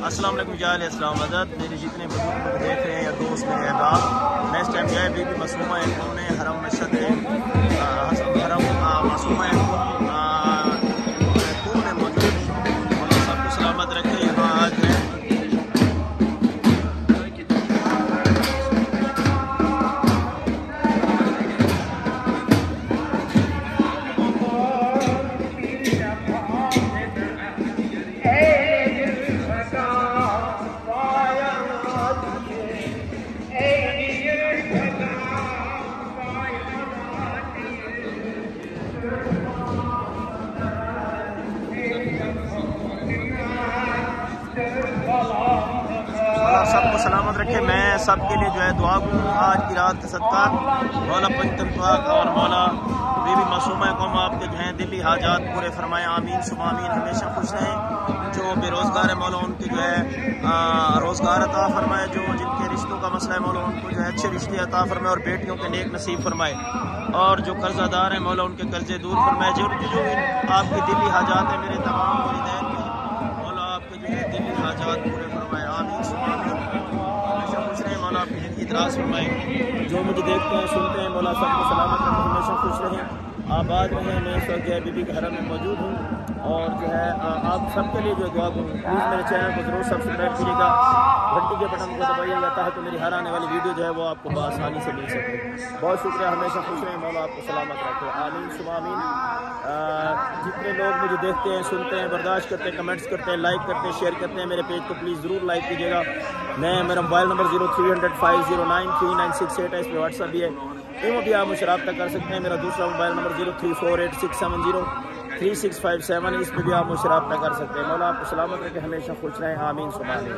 अस्सलाम वालेकुम जाल अस्सलाम मदद। मेरे जितने बुजुर्ग लोग देख रहे हैं या दोस्त मेरे अहबाब, मैं इस टाइम गए बीबी मासूमा ने हरम मशद हरम मासूमा में मौजूद सबको सलामत रखे। यहाँ आज है सबको सलामत रखे। मैं सबके लिए जो है दुआ करूँ आज की रात का सदका मौला पंचतंत्वाक और मौला बीबी मासूमा कौम आपके जो हैं दिली हाजात पूरे फरमाए। आमीन सुबह आमीन। हमेशा खुश रहें। जो बेरोज़गार है मौला उनके जो है रोज़गार अता फरमाए। जो जिनके रिश्तों का मसला है मौला उनको जो है अच्छे रिश्ते अता फरमाए और बेटियों के नेक नसीब फरमाए। और जो कर्ज़दार हैं मौला उनके कर्जे दूर फरमाए। जो आपकी दिली हाजात है मेरे तमाम वालिदैन की मौला आपके जो है दिली हाजात पूरे फरमाए। आमीन सुबह आमीन। हमेशा खुश रहें मौला आपकी ज़िंदगी दराज फरमाए। जो मुझे देखते हैं सुनते हैं मौला सबको सलामत रखें। हमेशा खुश रहें आबाद रहें। मैं इस वक्त जो है बीबी के हरम में मौजूद हूँ और जो है आप सबके लिए जो दुआ करूँ। प्लीज़ मेरे चैनल को ज़रूर सब्सक्राइब कीजिएगा, घंटी के बटन को दबाइएगा ताकि मेरी हर आने वाली वीडियो जो है वो आपको बआसानी से मिल सके। बहुत शुक्रिया। हमेशा खुश रहें मौला आपको सलामत रखे। आमीन सुबह आमीन। जितने लोग मुझे देखते हैं सुनते हैं बर्दाश्त करते हैं कमेंट्स करते हैं लाइक करते हैं शेयर करते हैं मेरे पेज को प्लीज़ ज़रूर लाइक कीजिएगा। मेरा मोबाइल नंबर 030050093968 है। इस पर व्हाट्सअप भी है, इमो भी आप मुझसे रब्ता कर सकते हैं। मेरा दूसरा मोबाइल नंबर 034867036557 इस पर भी आप मुझसे रब्ता कर सकते हैं। मौला आपको सलामत रखे। हमेशा खुश रहें। आमीन सुबह आमीन।